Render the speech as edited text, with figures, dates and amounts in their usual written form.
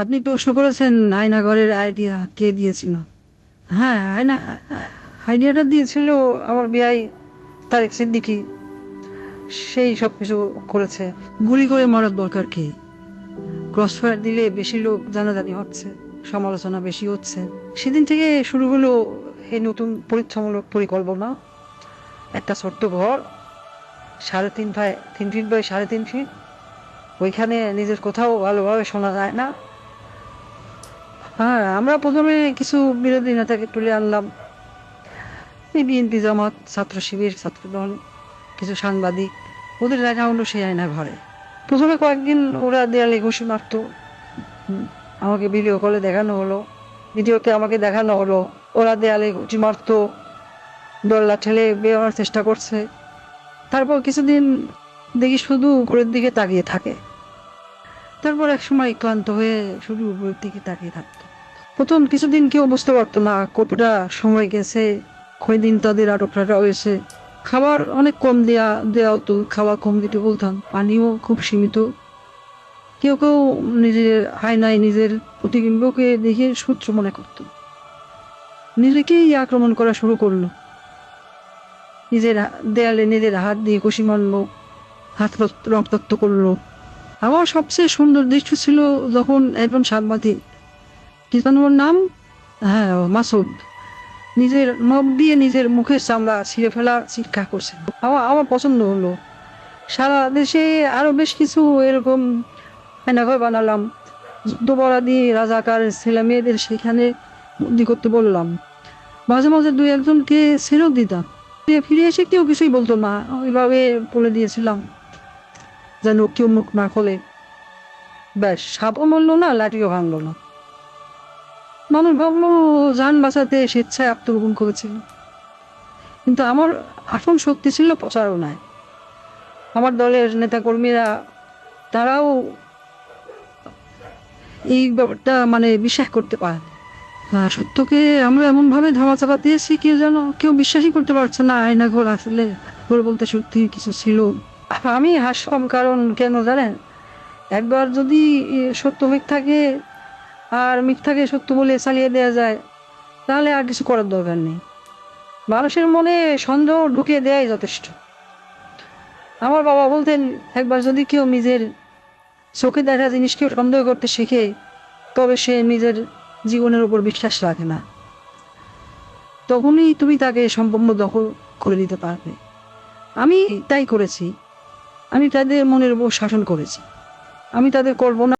আপনি প্রশ্ন করেছেন আয়নাঘরের আইডিয়া কে দিয়েছিল। হ্যাঁ, আইডিয়াটা দিয়েছিল আমার বিয়াই তারেক সিদ্দিকী। সেই সব কিছু করেছে। গুলি করে মারার দরকার কি? ক্রস ফায়ার দিলে বেশি লোক জানাজানি হচ্ছে, সমালোচনা বেশি হচ্ছে। সেদিন থেকে শুরু হলো এই নতুন পরীক্ষামূলক পরিকল্পনা। একটা ছোট্ট ঘর, 3.5 ফিট বাই 3.5 ফিট। ওইখানে নিজের কোথাও ভালোভাবে শোনা যায় না। হ্যাঁ, আমরা প্রথমে কিছু বিরোধী নেতাকে তুলে আনলাম, এই বিএনপি, জামাত, ছাত্র শিবির, ছাত্রদল, কিছু সাংবাদিক। ওদের জায়গা হলো সেই আয়না ঘরে। প্রথমে কয়েকদিন ওরা দেয়ালে ঘুষি মারত। আমাকে ভিডিও কলে দেখানো হলো, ভিডিওতে আমাকে দেখানো হলো ওরা দেয়ালে ঘুষি মারত, দরলা ঠেলে বেরোনোর চেষ্টা করছে। তারপর কিছুদিন দেখি শুধু উপরের দিকে তাকিয়ে থাকে। তারপর এক সময় ক্লান্ত হয়ে শুধু উপরের দিকে তাকিয়ে থাকতো। প্রথম কিছুদিন কেউ বুঝতে পারতো না কতটা সময় গেছে, কয়দিন তাদের আটক রাখা হয়েছে। খাবার অনেক কম দেওয়া হতো, খাবার কম দিতে বলতাম, পানিও খুব সীমিত। কেউ কেউ নিজের আয়নায় নিজের প্রতিবিম্বকে দেখে শত্রু মনে করত, নিজেকেই আক্রমণ করা শুরু করলো। নিজের দেয়ালে নিজের হাত দিয়ে ঘুষি মারলো, হাত রক্তাক্ত করলো। আমার সবচেয়ে সুন্দর দৃশ্য ছিল যখন একজন সাংবাদিক, কি যেন ওর নাম, হ্যাঁ মাসুদ, নিজের নখ দিয়ে নিজের মুখের চামড়া ছিঁড়ে ফেলা চিৎকার করছে। আমার আমার পছন্দ হলো। সারা দেশে আরো বেশ কিছু এরকম আয়নাঘর বানালাম। যুদ্ধপরাধী রাজাকার ছেলে মেয়েদের সেখানে বন্দি করতে বললাম। মাঝে মাঝে দুই একজনকে ছেড়েও দিতাম। ফিরে এসে কেউ কিছুই বলতো না, ওইভাবে বলে দিয়েছিলাম যেন কেউ মুখ না খোলে। ব্যাস, সাপও মরলো না, লাঠিও ভাঙলো না। মানুষ ভাবলো যান বাঁচাতে স্বেচ্ছায় আত্মগোপন করেছিল, কিন্তু আমার আসল শক্তি ছিল প্রচারণায়। আমার দলের নেতাকর্মীরা, তারাও এই ব্যাপারটা বিশ্বাস করতে পারে। সত্যকে আমরা এমনভাবে ধামাচাপা দিয়েছি, কেউ বিশ্বাসই করতে পারছে না আয়নাঘর আসলে ঘর বলতে সত্যি কিছু ছিল। আমি হাসলাম, কারণ কেন জানেন, একবার যদি সত্য মিথ্যাকে আর মিথ্যাকে সত্য বলে চালিয়ে দেওয়া যায়, তাহলে আর কিছু করার দরকার নেই। মানুষের মনে সন্দেহ ঢুকিয়ে দেওয়াই যথেষ্ট। আমার বাবা বলতেন, একবার যদি কেউ নিজের চোখে দেখা জিনিসকে সন্দেহ করতে শিখে, তবে সে নিজের জীবনের উপর বিশ্বাস রাখে না। তখনই তুমি তাকে সম্পূর্ণ দখল করে দিতে পারবে। আমি তাই করেছি। আমি তাদের মনের উপর শাসন করেছি। আমি তাদের কল্পনা